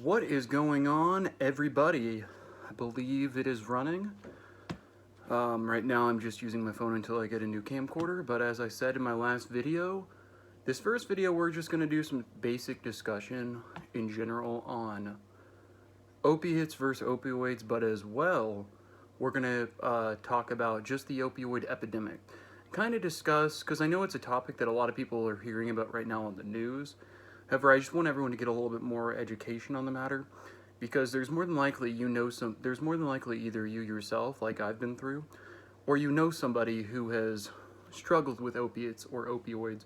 What is going on, everybody? I believe it is running. Right now I'm just using my phone until I get a new camcorder, but as I said in my last video, this first video we're just going to do some basic discussion in general on opiates versus opioids, but as well we're going to talk about just the opioid epidemic. Kind of discuss, because I know it's a topic that a lot of people are hearing about right now on the news. However, I just want everyone to get a little bit more education on the matter, because there's more than likely there's more than likely either you yourself, like I've been through, or you know somebody who has struggled with opiates or opioids.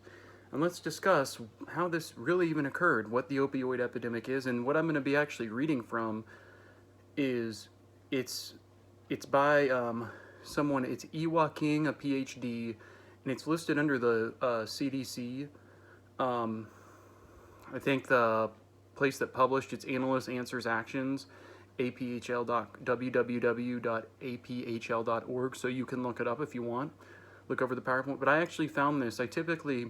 And let's discuss how this really even occurred, what the opioid epidemic is, and what I'm going to be actually reading from is it's by someone. It's Iwa King, a PhD, and it's listed under the CDC. I think the place that published its Analyst Answers Actions, www.aphl.org, so you can look it up if you want. Look over the PowerPoint. But I actually found this. I typically,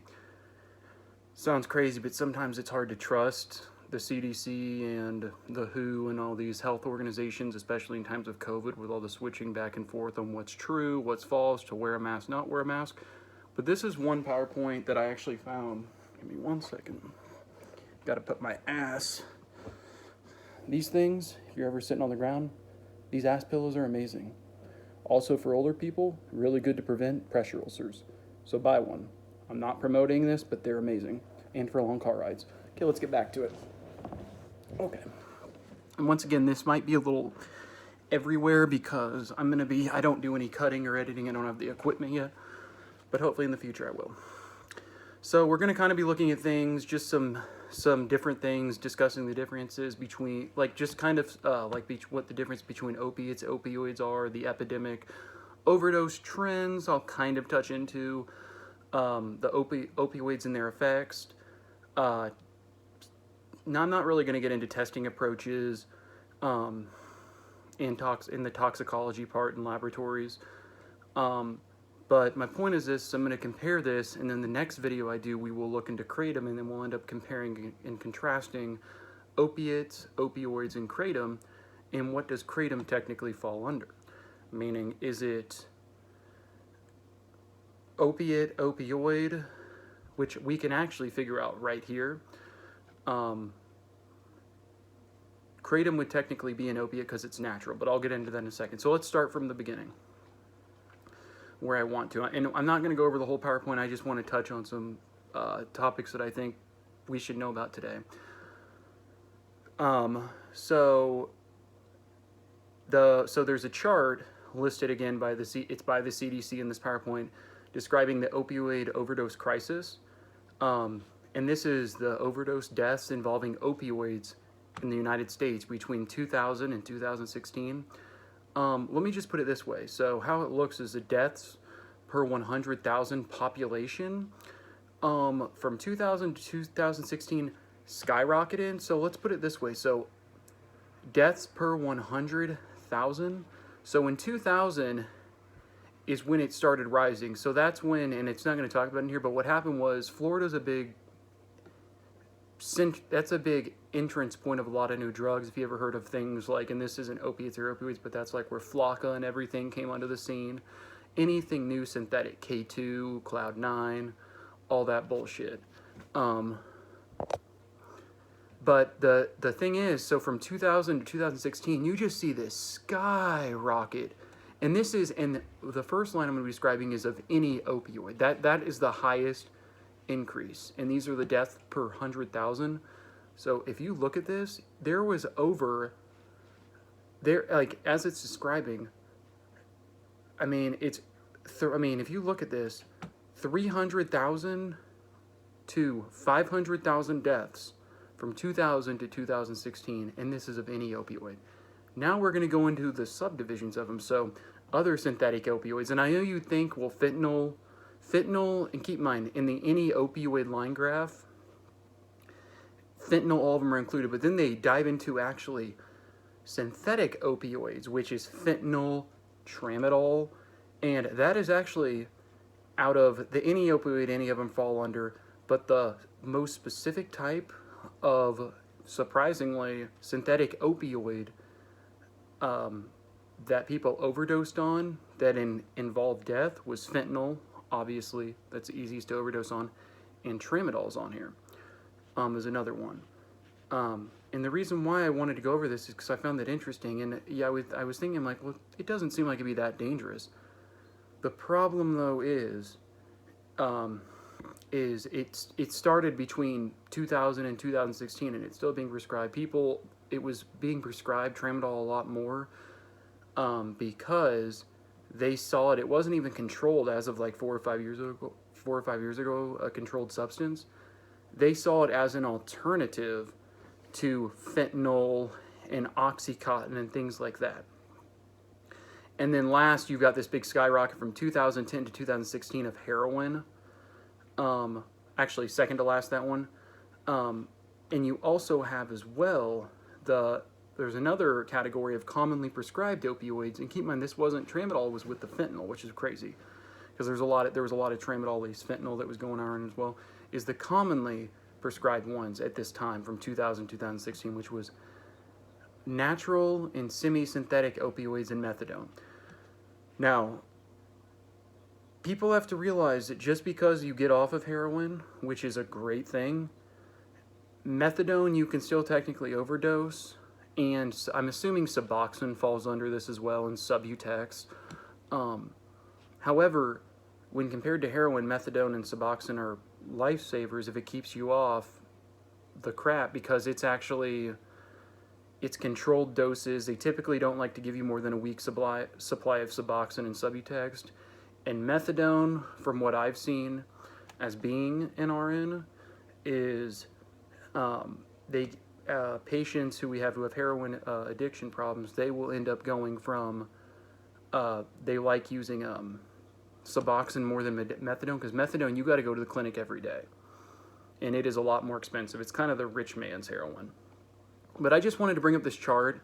sounds crazy, but sometimes it's hard to trust the CDC and the WHO and all these health organizations, especially in times of COVID, with all the switching back and forth on what's true, what's false, to wear a mask, not wear a mask. But this is one PowerPoint that I actually found. Give me 1 second. Got to put my ass. These things, if you're ever sitting on the ground, these ass pillows are amazing. Also for older people, really good to prevent pressure ulcers. So buy one. I'm not promoting this, but they're amazing. And for long car rides. Okay, let's get back to it. Okay. And once again, this might be a little everywhere because I don't do any cutting or editing. I don't have the equipment yet. But hopefully in the future I will. So we're going to kind of be looking at things, just some different things, discussing the differences between, like, just kind of what the difference between opiates, opioids are, the epidemic, overdose trends. I'll kind of touch into the opioids and their effects. Now I'm not really going to get into testing approaches, in the toxicology part in laboratories. But my point is this: I'm going to compare this, and then the next video I do, we will look into kratom, and then we'll end up comparing and contrasting opiates, opioids, and kratom, and what does kratom technically fall under? Meaning, is it opiate, opioid, which we can actually figure out right here. Kratom would technically be an opiate because it's natural, but I'll get into that in a second. So let's start from the beginning, where I want to. And I'm not going to go over the whole PowerPoint. I just want to touch on some topics that I think we should know about today. So there's a chart listed again by the CDC in this PowerPoint, describing the opioid overdose crisis. And this is the overdose deaths involving opioids in the United States between 2000 and 2016. Let me just put it this way. So how it looks is the deaths per 100,000 population from 2000 to 2016 skyrocketed. So let's put it this way. So deaths per 100,000. So in 2000 is when it started rising. So that's when, and it's not going to talk about it in here, but what happened was Florida's a big entrance point of a lot of new drugs. If you ever heard of things like, and this isn't opiates or opioids, but that's like where Flocka and everything came onto the scene. Anything new synthetic, K2, Cloud 9, all that bullshit. But the thing is, so from 2000 to 2016, you just see this skyrocket. And this is, and the first line I'm going to be describing is of any opioid. That is the highest increase. And these are the deaths per 100,000. So if you look at this, there was like, as it's describing, I mean, if you look at this, 300,000 to 500,000 deaths from 2000 to 2016, and this is of any opioid. Now we're going to go into the subdivisions of them. So other synthetic opioids, and I know you think, well, fentanyl, and keep in mind, in the any opioid line graph, fentanyl, all of them are included, but then they dive into actually synthetic opioids, which is fentanyl, tramadol, and that is actually out of the any opioid, any of them fall under, but the most specific type of surprisingly, synthetic opioid that people overdosed on that involved death was fentanyl, obviously, that's the easiest to overdose on, and tramadol's on here is another one. And the reason why I wanted to go over this is because I found that interesting, and yeah, I was thinking, like, well, it doesn't seem like it'd be that dangerous. The problem, though, is it started between 2000 and 2016, and it's still being prescribed. It was being prescribed tramadol a lot more because they saw it. It wasn't even controlled as of like 4 or 5 years ago, a controlled substance. They saw it as an alternative to fentanyl and Oxycontin and things like that. And then last, you've got this big skyrocket from 2010 to 2016 of heroin. Actually, second to last, that one. And you also have as well there's another category of commonly prescribed opioids. And keep in mind, this wasn't tramadol; was with the fentanyl, which is crazy, because there was a lot of tramadol-laced fentanyl that was going on as well. Is the commonly prescribed ones at this time from 2000 to 2016, which was natural and semi-synthetic opioids and methadone. Now, people have to realize that just because you get off of heroin, which is a great thing, methadone you can still technically overdose, and I'm assuming Suboxone falls under this as well, and Subutex. However, when compared to heroin, methadone and Suboxone are lifesavers if it keeps you off the crap, because it's controlled doses. They typically don't like to give you more than a week's supply of Suboxone and Subutex. And methadone, from what I've seen as being an RN, is patients who have heroin addiction problems, they will end up going from they like using Suboxone more than methadone, because methadone, you got to go to the clinic every day, and it is a lot more expensive. It's kind of the rich man's heroin. But I just wanted to bring up this chart,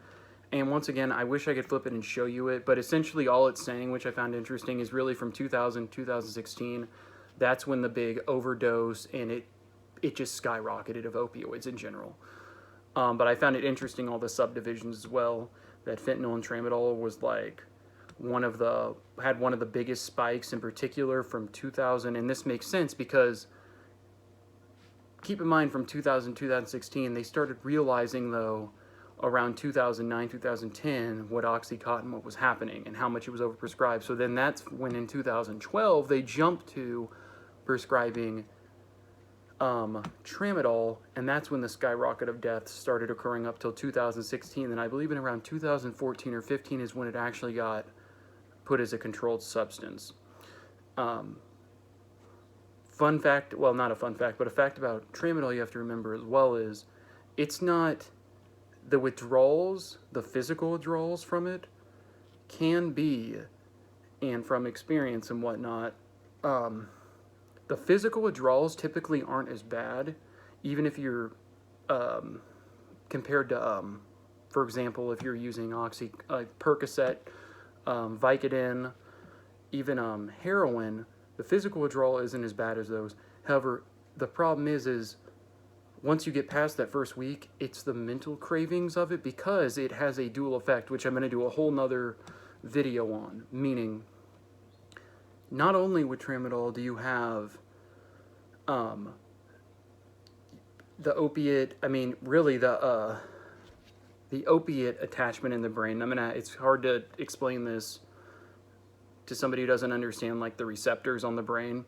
and once again, I wish I could flip it and show you it, but essentially all it's saying, which I found interesting, is really from 2000 2016, that's when the big overdose, and it just skyrocketed of opioids in general. But I found it interesting, all the subdivisions as well, that fentanyl and tramadol was like had one of the biggest spikes in particular from 2000, and this makes sense because keep in mind from 2000 2016 they started realizing, though, around 2009 2010 what Oxycontin, what was happening and how much it was overprescribed. So then that's when in 2012 they jumped to prescribing tramadol, and that's when the skyrocket of deaths started occurring up till 2016. And I believe in around 2014 or 15 is when it actually got put as a controlled substance. Fun fact, well, not a fun fact, but a fact about tramadol you have to remember as well is it's not the withdrawals, the physical withdrawals from it can be, and from experience and whatnot, the physical withdrawals typically aren't as bad, even if you're compared to, for example, if you're using Percocet, Vicodin, even heroin. The physical withdrawal isn't as bad as those. However, the problem is once you get past that first week, it's the mental cravings of it, because it has a dual effect, which I'm going to do a whole nother video on. Meaning, not only with tramadol do you have the opiate, really the opiate attachment in the brain. It's hard to explain this to somebody who doesn't understand like the receptors on the brain,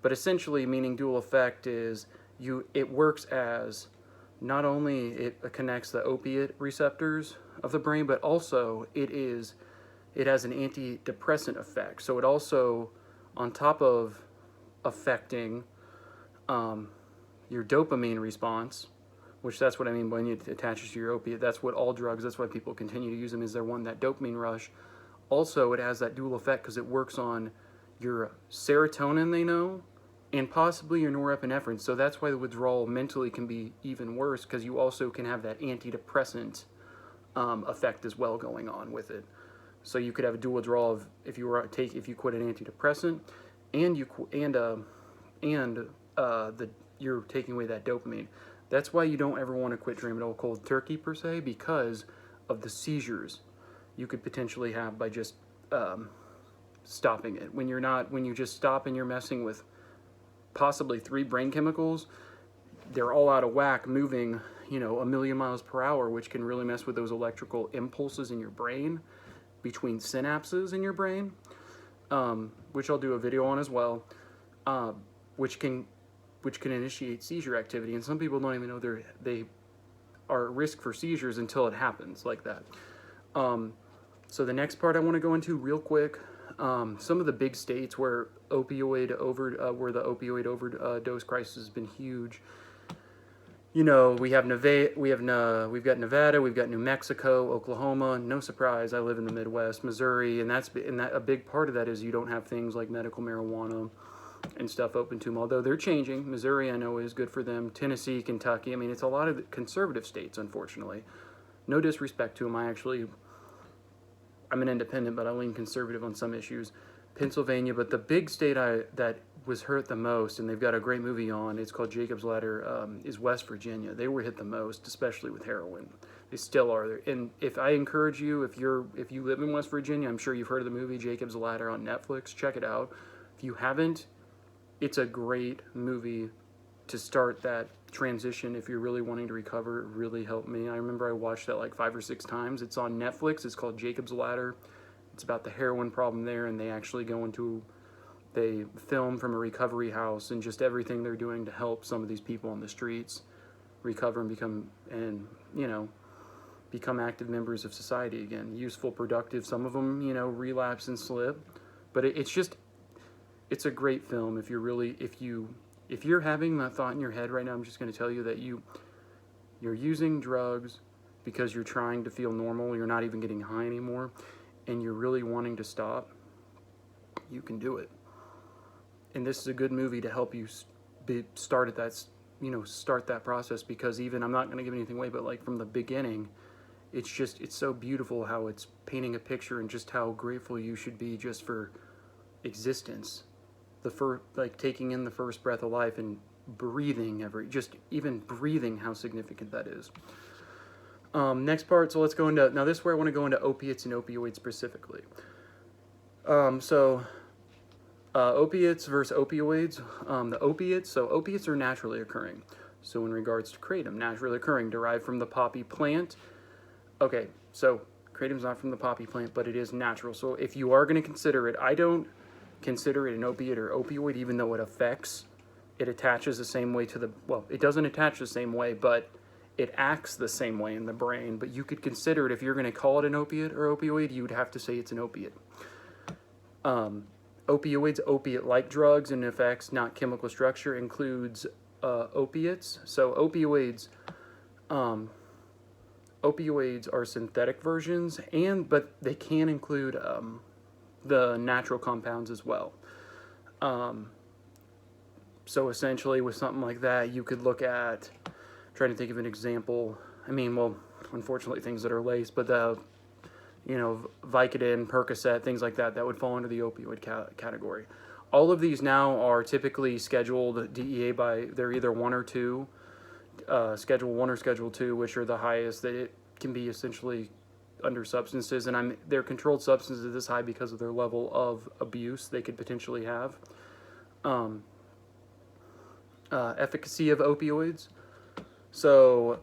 but essentially, meaning dual effect is it works as not only it connects the opiate receptors of the brain, but also it has an antidepressant effect. So it also, on top of affecting your dopamine response, which that's what I mean when it attaches to your opiate. That's what all drugs, that's why people continue to use them, is they want that dopamine rush. Also, it has that dual effect because it works on your serotonin, they know, and possibly your norepinephrine. So that's why the withdrawal mentally can be even worse, because you also can have that antidepressant effect as well going on with it. So you could have a dual withdrawal of if you quit an antidepressant, and you're taking away that dopamine. That's why you don't ever want to quit tramadol cold turkey per se, because of the seizures you could potentially have by just stopping it. When you just stop and you're messing with possibly 3 brain chemicals, they're all out of whack, moving, you know, 1,000,000 miles per hour, which can really mess with those electrical impulses in your brain, between synapses in your brain, which I'll do a video on as well, which can initiate seizure activity. And some people don't even know they are at risk for seizures until it happens like that. So the next part I want to go into real quick, some of the big states where the opioid overdose crisis has been huge. You know, we've got Nevada, we've got New Mexico, Oklahoma. No surprise, I live in the Midwest, Missouri, and a big part of that is you don't have things like medical marijuana and stuff open to them. Although they're changing. Missouri, I know, is good for them. Tennessee, Kentucky. I mean, it's a lot of conservative states, unfortunately. No disrespect to them. I'm an independent, but I lean conservative on some issues. Pennsylvania, but the big state that was hurt the most, and they've got a great movie on, it's called Jacob's Ladder, is West Virginia. They were hit the most, especially with heroin. They still are there. And if I encourage you, if you live in West Virginia, I'm sure you've heard of the movie Jacob's Ladder on Netflix. Check it out. If you haven't, it's a great movie to start that transition if you're really wanting to recover. It really helped me. I remember I watched that like 5 or 6 times. It's on Netflix. It's called Jacob's Ladder. It's about the heroin problem there, and they actually they film from a recovery house and just everything they're doing to help some of these people on the streets recover and become active members of society again. Useful, productive. Some of them, relapse and slip. But it's a great film if you're having that thought in your head right now. I'm just going to tell you that you're using drugs because you're trying to feel normal. You're not even getting high anymore, and you're really wanting to stop. You can do it. And this is a good movie to help you start that process, because even, I'm not going to give anything away, but like from the beginning, it's so beautiful how it's painting a picture and just how grateful you should be just for existence. Taking in the first breath of life and breathing even breathing, how significant that is. Next part, so let's go into, now this is where I want to go into opiates and opioids specifically. Opiates versus opioids. The opiates, opiates are naturally occurring. So in regards to kratom, naturally occurring, derived from the poppy plant. Okay, so kratom's not from the poppy plant, but it is natural. So if you are going to consider it, I don't consider it an opiate or opioid, even though it attaches the same way it doesn't attach the same way, but it acts the same way in the brain. But you could consider it, if you're going to call it an opiate or opioid, you would have to say it's an opiate. Opioids, opiate-like drugs and effects, not chemical structure, includes opiates. So opioids are synthetic versions, but they can include the natural compounds as well. So essentially, with something like that, you could look at, trying to think of an example. Unfortunately, things that are laced, but Vicodin, Percocet, things like that would fall under the opioid category. All of these now are typically scheduled DEA they're either 1 or 2, Schedule 1 or Schedule 2, which are the highest. That it can be essentially under substances, and they're controlled substances this high because of their level of abuse they could potentially have. Efficacy of opioids. So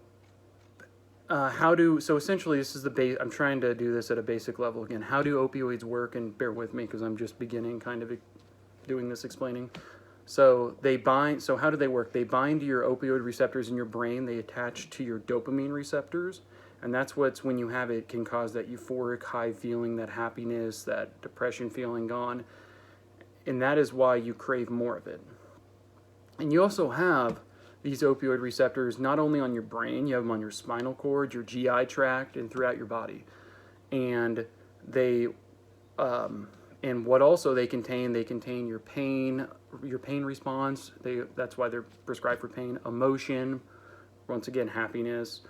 essentially, this is I'm trying to do this at a basic level again. How do opioids work? And bear with me because I'm just beginning kind of doing this explaining. So how do they work? They bind to your opioid receptors in your brain. They attach to your dopamine receptors. And that's when you have it, can cause that euphoric high feeling, that happiness, that depression feeling gone. And that is why you crave more of it. And you also have these opioid receptors not only on your brain, you have them on your spinal cord, your GI tract, and throughout your body. And what also they contain your pain response. That's why they're prescribed for pain, emotion, once again, happiness,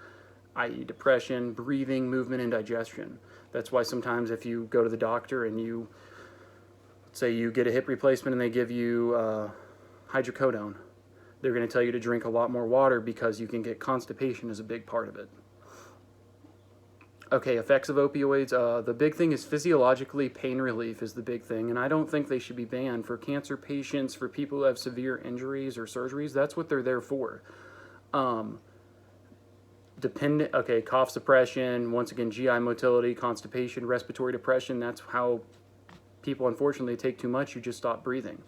i.e. depression, breathing, movement, and digestion. That's why sometimes if you go to the doctor and say you get a hip replacement and they give you hydrocodone, They're going to tell you to drink a lot more water because you can get constipation as a big part of it. Okay, effects of opioids. The big thing is physiologically pain relief is the big thing, and I don't think they should be banned for cancer patients, for people who have severe injuries or surgeries. That's what they're there for. Okay, cough suppression, once again, GI motility, constipation, respiratory depression. That's how people, unfortunately, take too much. You just stop breathing.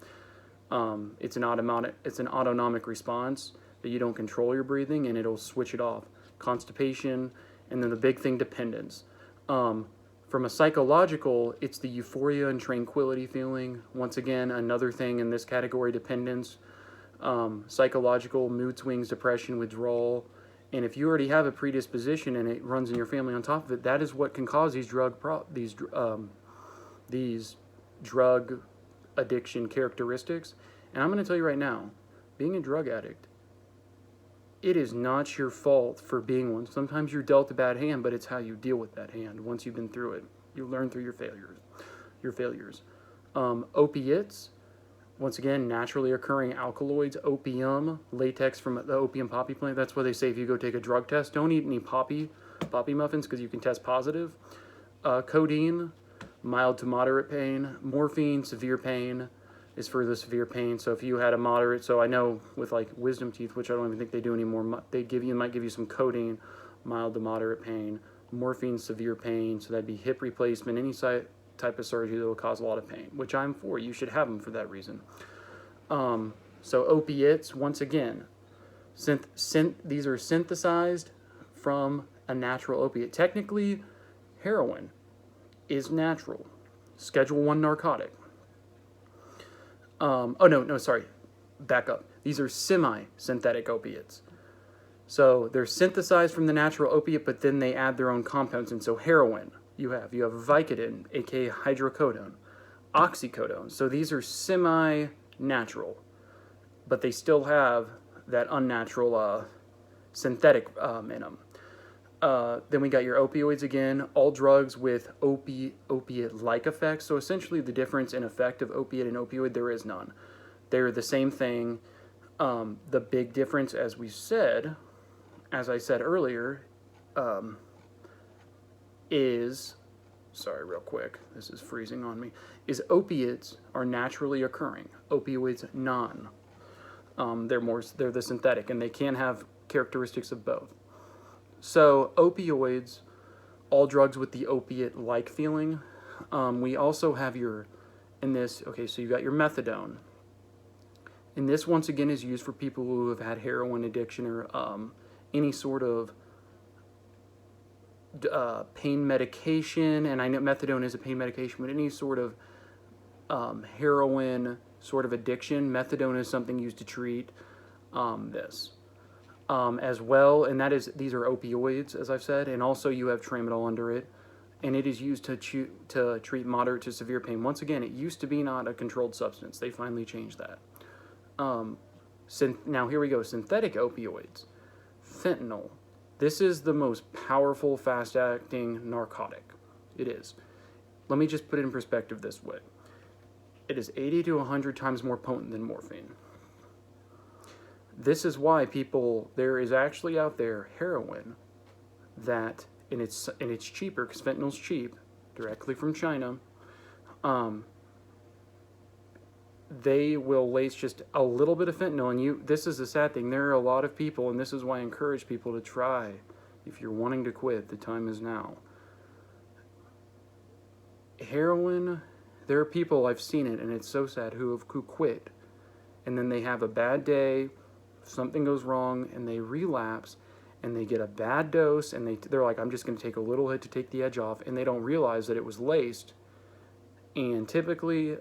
It's an autonomic response that you don't control your breathing, and it'll switch it off. Constipation, and then the big thing, dependence. From a psychological, it's the euphoria and tranquility feeling. Once again, another thing in this category, dependence. Psychological, mood swings, depression, withdrawal. And if you already have a predisposition and it runs in your family on top of it, that is what can cause these drug addiction characteristics. And I'm going to tell you right now, being a drug addict, it is not your fault for being one. Sometimes you're dealt a bad hand, but it's how you deal with that hand. Once you've been through it, you learn through your failures. Opiates, once again, naturally occurring alkaloids. Opium, latex from the opium poppy plant. That's why they say if you go take a drug test, don't eat any poppy muffins because you can test positive. Codeine, mild to moderate pain. Morphine, severe pain, is for the severe pain. So if you had a moderate, so I know with like wisdom teeth, which I don't even think they do anymore, might give you some codeine, mild to moderate pain. Morphine, severe pain, so that'd be hip replacement, any type of surgery that will cause a lot of pain, which I'm for. You should have them for that reason. So opiates, once again, these are synthesized from a natural opiate. Technically, heroin is natural. Schedule 1 narcotic. Back up. These are semi-synthetic opiates. So they're synthesized from the natural opiate, but then they add their own compounds. And so heroin, you have Vicodin, aka hydrocodone, oxycodone. So these are semi-natural, but they still have that unnatural synthetic in them. Then we got your opioids again, all drugs with opiate-like effects. So essentially the difference in effect of opiate and opioid, there is none. They're the same thing. The big difference, as I said earlier, is, sorry real quick, this is freezing on me, is opiates are naturally occurring. Opioids, none. They're the synthetic, and they can have characteristics of both. So opioids, all drugs with the opiate-like feeling. We also have so you got your methadone. And this, once again, is used for people who have had heroin addiction or any sort of pain medication. And I know methadone is a pain medication, but any sort of heroin sort of addiction, methadone is something used to treat this. As well, and these are opioids, as I've said, and also you have tramadol under it, and it is used to treat moderate to severe pain. Once again, it used to be not a controlled substance. They finally changed that. Now here we go, synthetic opioids. Fentanyl. This is the most powerful, fast-acting narcotic. It is. Let me just put it in perspective this way. It is 80 to 100 times more potent than morphine. This is why there is actually out there heroin that, and it's cheaper because fentanyl's cheap, directly from China. They will lace just a little bit of fentanyl, and this is the sad thing. There are a lot of people, and this is why I encourage people to try. If you're wanting to quit, the time is now. Heroin, there are people, I've seen it, and it's so sad, who quit, and then they have a bad day. Something goes wrong and they relapse and they get a bad dose and they're like, I'm just going to take a little hit to take the edge off, and they don't realize that it was laced. And typically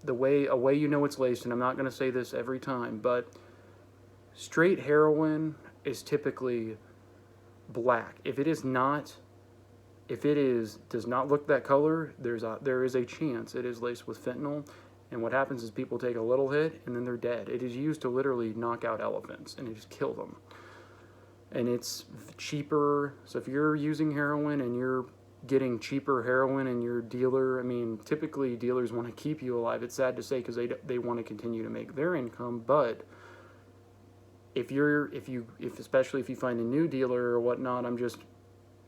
a way you know it's laced, and I'm not going to say this every time, but straight heroin is typically black. If it does not look that color, there is a chance it is laced with fentanyl. And what happens is people take a little hit and then they're dead. It is used to literally knock out elephants and just kill them. And it's cheaper. So if you're using heroin and you're getting cheaper heroin and your dealer, I mean, typically dealers want to keep you alive. It's sad to say because they want to continue to make their income, but if especially if you find a new dealer or whatnot,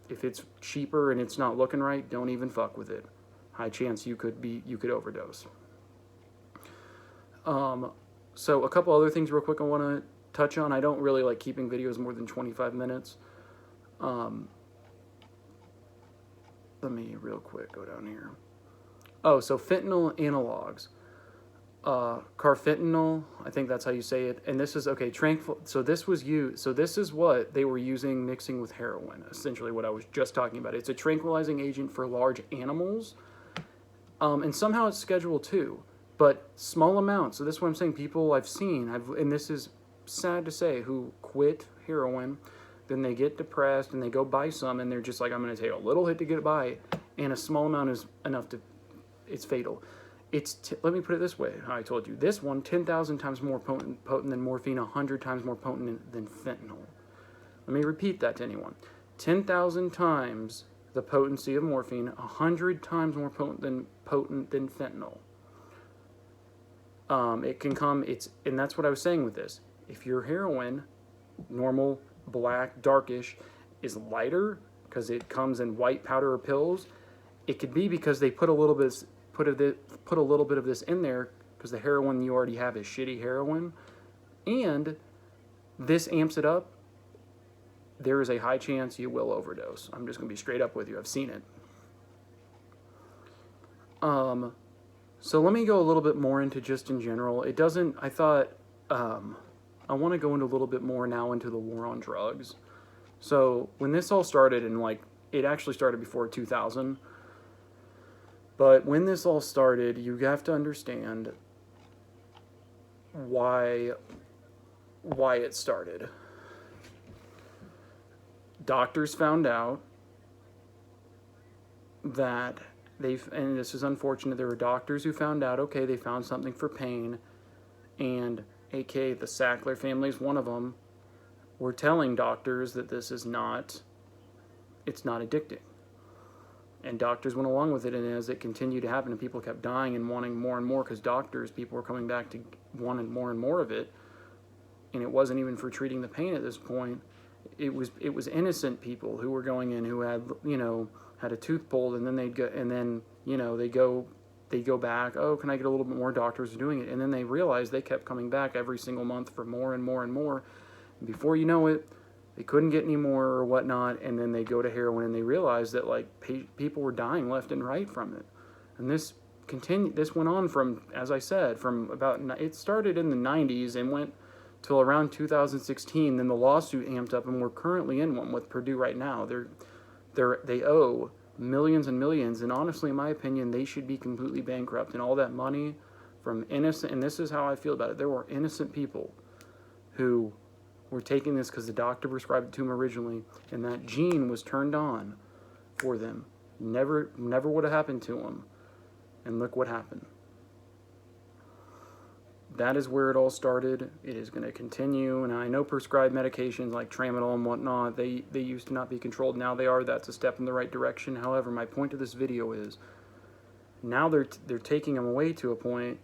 if it's cheaper and it's not looking right, don't even fuck with it. High chance you could overdose. So a couple other things real quick I want to touch on. I don't really like keeping videos more than 25 minutes. Let me real quick go down here. Oh, so fentanyl analogs. Carfentanil, I think that's how you say it. And this is, okay, so this is what they were using mixing with heroin, essentially what I was just talking about. It's a tranquilizing agent for large animals. And somehow it's Schedule 2, but small amounts. So this is what I'm saying. People I've seen, and this is sad to say, who quit heroin, then they get depressed and they go buy some and they're just like, I'm going to take a little hit to get by, and a small amount is enough it's fatal. Let me put it this way, how I told you. This one, 10,000 times more potent than morphine, 100 times more potent than fentanyl. Let me repeat that to anyone. 10,000 times the potency of morphine, 100 times more potent than fentanyl. It can come, and that's what I was saying with this. If your heroin, normal, black, darkish, is lighter because it comes in white powder or pills, it could be because they put a little bit of this in there because the heroin you already have is shitty heroin, and this amps it up. There is a high chance you will overdose. I'm just going to be straight up with you. I've seen it. So let me go a little bit more into just in general. I want to go into a little bit more now into the war on drugs. So when this all started, it actually started before 2000, but when this all started, you have to understand why it started. Doctors found out that and this is unfortunate, there were doctors who found out, okay, they found something for pain, and aka the Sackler family is one of them, were telling doctors that it's not addicting. And doctors went along with it, and as it continued to happen and people kept dying and wanting more and more, because people were coming back to wanting more and more of it, and it wasn't even for treating the pain at this point. It was innocent people who were going in who had, had a tooth pulled, and then they go back, oh, can I get a little bit more? Doctors are doing it. And then they realized they kept coming back every single month for more and more and more. And before you know it, they couldn't get any more or whatnot, and then they go to heroin, and they realized that people were dying left and right from it. And this went on from, as I said, it started in the 90s and went till around 2016. Then the lawsuit amped up, and we're currently in one with Purdue right now. They owe millions and millions, and honestly, in my opinion, they should be completely bankrupt. And all that money from innocent, and this is how I feel about it, there were innocent people who were taking this because the doctor prescribed it to them originally, and that gene was turned on for them. Never would have happened to them. And look what happened. That is where it all started. It is going to continue. And I know prescribed medications like tramadol and whatnot, they used to not be controlled. Now they are. That's a step in the right direction. However, my point of this video is now they're taking them away to a point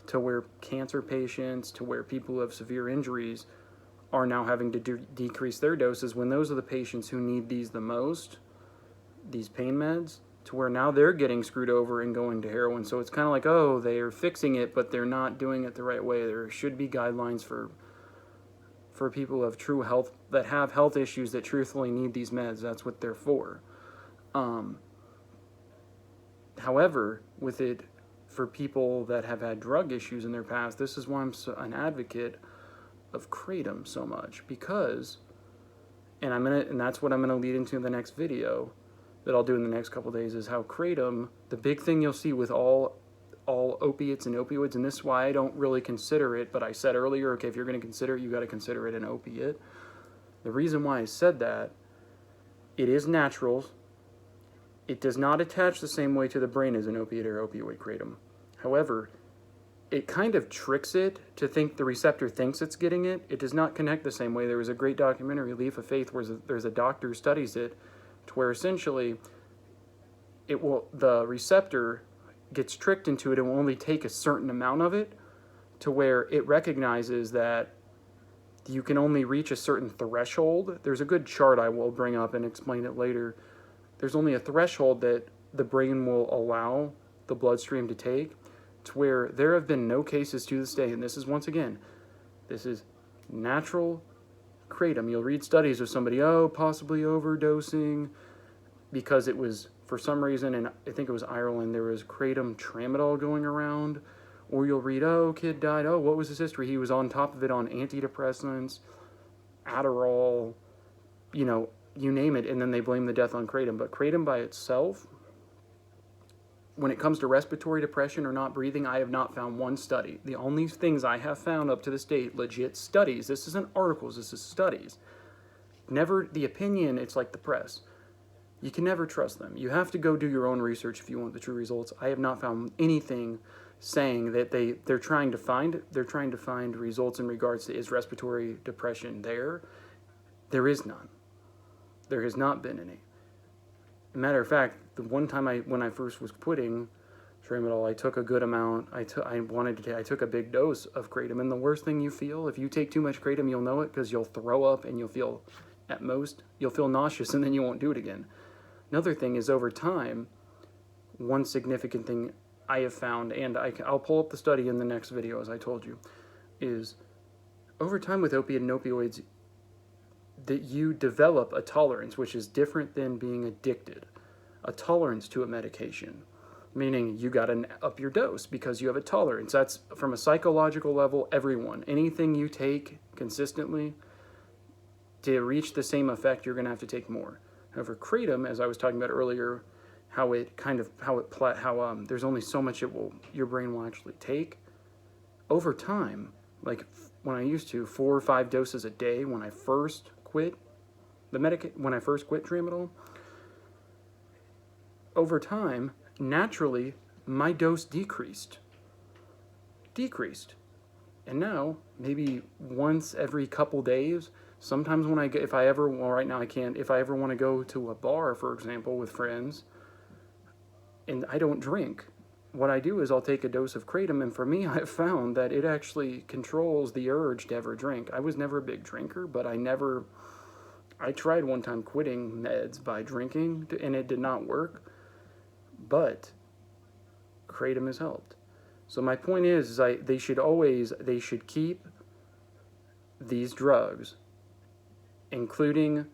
to where cancer patients, to where people who have severe injuries are now having to decrease their doses, when those are the patients who need these the most, these pain meds, to where now they're getting screwed over and going to heroin. So it's kind of like, oh, they are fixing it, but they're not doing it the right way. There should be guidelines for people who have true health, that have health issues that truthfully need these meds. That's what they're for. However, with it, for people that have had drug issues in their past, this is why I'm an advocate of kratom so much, because, and that's what I'm gonna lead into in the next video that I'll do in the next couple days, is how kratom, the big thing you'll see with all opiates and opioids, and this is why I don't really consider it, but I said earlier, okay, if you're gonna consider it, you gotta consider it an opiate. The reason why I said that, it is natural. It does not attach the same way to the brain as an opiate or opioid kratom. However, it kind of tricks it to think the receptor thinks it's getting it. It does not connect the same way. There was a great documentary, Leap of Faith, where there's a doctor who studies it, to where essentially the receptor gets tricked into it and will only take a certain amount of it, to where it recognizes that you can only reach a certain threshold. There's a good chart I will bring up and explain it later. There's only a threshold that the brain will allow the bloodstream to take, to where there have been no cases to this day, and this is, once again, this is natural kratom. You'll read studies of somebody, possibly overdosing, because it was, for some reason, and I think it was Ireland, there was kratom tramadol going around. Or you'll read, kid died, what was his history? He was on top of it on antidepressants, Adderall, you name it, and then they blame the death on kratom. But kratom by itself, when it comes to respiratory depression or not breathing, I have not found one study. The only things I have found up to this date, legit studies, this isn't articles, this is studies. Never the opinion, it's like the press. You can never trust them. You have to go do your own research if you want the true results. I have not found anything saying that they're trying to find results in regards to, is respiratory depression there? There is none. There has not been any. Matter of fact, the one time when I first was quitting tramadol, I took a good amount. I took a big dose of kratom, and the worst thing you feel, if you take too much kratom, you'll know it, because you'll throw up and you'll feel nauseous, and then you won't do it again. Another thing is, over time, one significant thing I have found, and I'll pull up the study in the next video, as I told you, is over time with opiate and opioids, that you develop a tolerance, which is different than being addicted. A tolerance to a medication, meaning you got to up your dose because you have a tolerance. That's from a psychological level, everyone. Anything you take consistently, to reach the same effect, you're going to have to take more. However, kratom, as I was talking about earlier, there's only so much your brain will actually take. Over time, like when I used to, 4 or 5 doses a day when I first quit tramadol, over time, naturally, my dose decreased. And now, maybe once every couple days, sometimes when right now I can't, if I ever want to go to a bar, for example, with friends, and I don't drink, what I do is I'll take a dose of kratom, and for me, I've found that it actually controls the urge to ever drink. I was never a big drinker, but I tried one time quitting meds by drinking, and it did not work, but kratom has helped. So my point is they should keep these drugs, including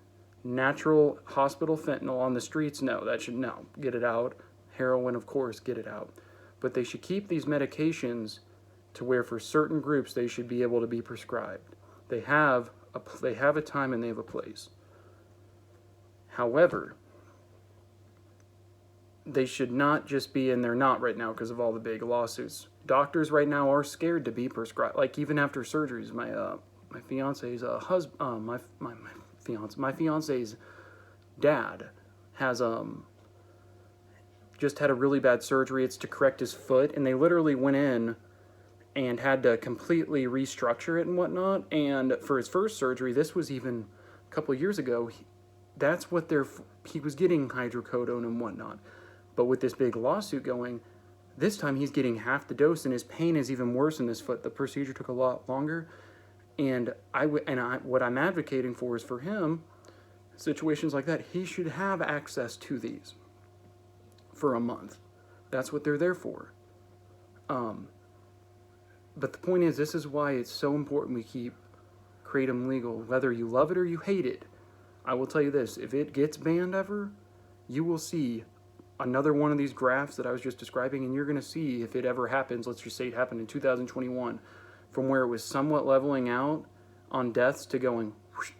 natural hospital fentanyl, on the streets. Get it out. Heroin, of course, get it out. But they should keep these medications to where for certain groups they should be able to be prescribed. They have a time and they have a place. However, they should not just be, and they're not right now because of all the big lawsuits. Doctors right now are scared to be prescribed. Like even after surgeries, my fiance's my fiance's dad has just had a really bad surgery. It's to correct his foot, and they literally went in and had to completely restructure it and whatnot. And for his first surgery, this was even a couple of years ago, he was getting hydrocodone and whatnot. But with this big lawsuit going, this time he's getting half the dose, and his pain is even worse in his foot. The procedure took a lot longer, and what I'm advocating for is, for him, situations like that, he should have access to these for a month. That's what they're there for. But the point is, this is why it's so important we keep kratom legal, whether you love it or you hate it. I will tell you this, if it gets banned ever, you will see another one of these graphs that I was just describing, and you're going to see if it ever happens. Let's just say it happened in 2021, from where it was somewhat leveling out on deaths to going whoosh.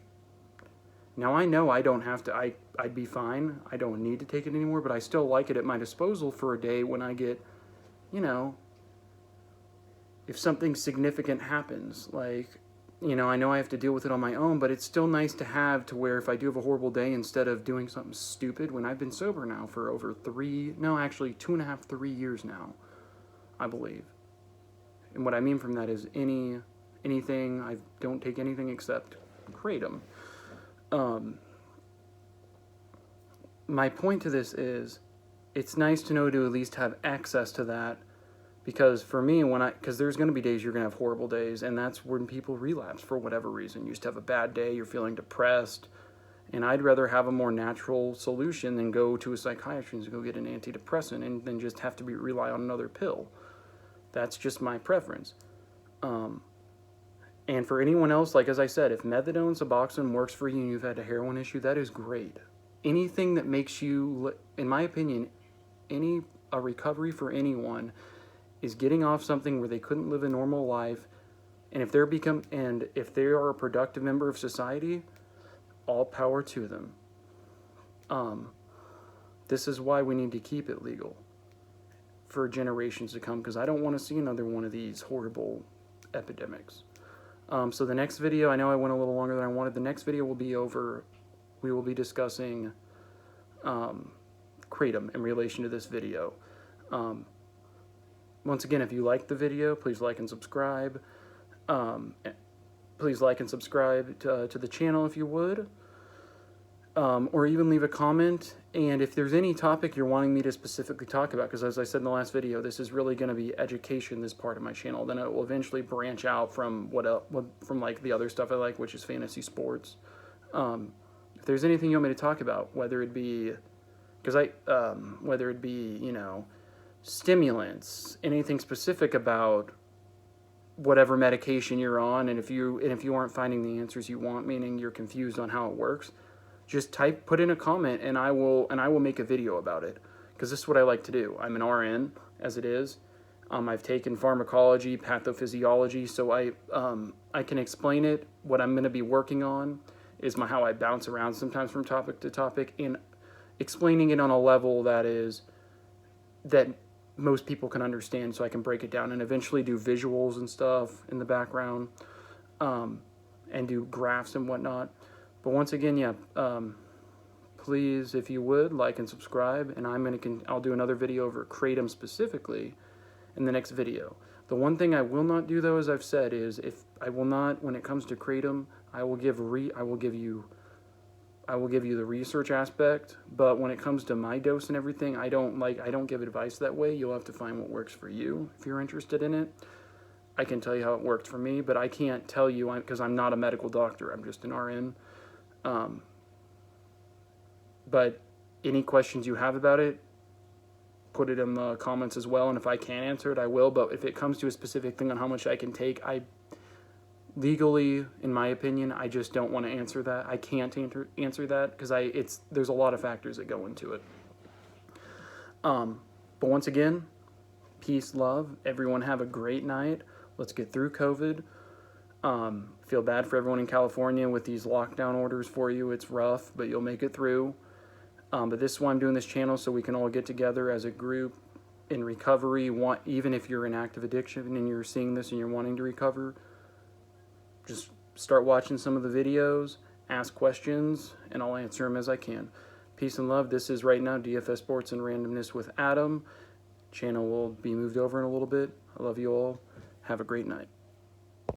Now I know I don't have to, I'd be fine. I don't need to take it anymore, but I still like it at my disposal for a day when I get, if something significant happens, like, I know I have to deal with it on my own, but it's still nice to have, to where if I do have a horrible day, instead of doing something stupid, when I've been sober now for over 2.5, 3 years now, I believe. And what I mean from that is anything, I don't take anything except kratom. My point to this is, it's nice to know to at least have access to that. Because for me, because there's going to be days you're going to have horrible days, and that's when people relapse for whatever reason. You just have a bad day, you're feeling depressed, and I'd rather have a more natural solution than go to a psychiatrist and go get an antidepressant and then just have to rely on another pill. That's just my preference. And for anyone else, like as I said, if methadone, Suboxone works for you and you've had a heroin issue, that is great. Anything that makes you, in my opinion, a recovery for anyone is getting off something where they couldn't live a normal life, and if they are a productive member of society, all power to them. This is why we need to keep it legal for generations to come, because I don't want to see another one of these horrible epidemics. So the next video, I know I went a little longer than I wanted. The next video will be we will be discussing Kratom in relation to this video. Once again, if you liked the video, please like and subscribe. Please like and subscribe to the channel if you would. Or even leave a comment. And if there's any topic you're wanting me to specifically talk about, because as I said in the last video, this is really going to be education, this part of my channel. Then it will eventually branch out from from like the other stuff I like, which is fantasy sports. If there's anything you want me to talk about, whether it be, you know, stimulants, anything specific about whatever medication you're on, and if you aren't finding the answers you want, meaning you're confused on how it works, just put in a comment, and I will make a video about it, because this is what I like to do. I'm an RN as it is. I've taken pharmacology, pathophysiology, so I can explain it. What I'm going to be working on is how I bounce around sometimes from topic to topic, and explaining it on a level that most people can understand, so I can break it down and eventually do visuals and stuff in the background, and do graphs and whatnot. But once again, yeah, please, if you would, like and subscribe, and I'll do another video over Kratom specifically in the next video. The one thing I will not do, though, as I've said, is when it comes to Kratom, I will give you the research aspect, but when it comes to my dose and everything, I don't give advice that way. You'll have to find what works for you if you're interested in it. I can tell you how it worked for me, but I can't tell you because I'm not a medical doctor. I'm just an RN. But any questions you have about it, put it in the comments as well, and if I can answer it, I will. But if it comes to a specific thing on how much I can take, legally, in my opinion, I just don't want to answer that. I can't answer that because there's a lot of factors that go into it. But once again, peace, love. Everyone have a great night. Let's get through COVID. Feel bad for everyone in California with these lockdown orders for you. It's rough, but you'll make it through. But this is why I'm doing this channel, so we can all get together as a group in recovery. Even if you're in active addiction and you're seeing this and you're wanting to recover, just start watching some of the videos, ask questions, and I'll answer them as I can. Peace and love. This is right now DFS Sports and Randomness with Adam. Channel will be moved over in a little bit. I love you all. Have a great night.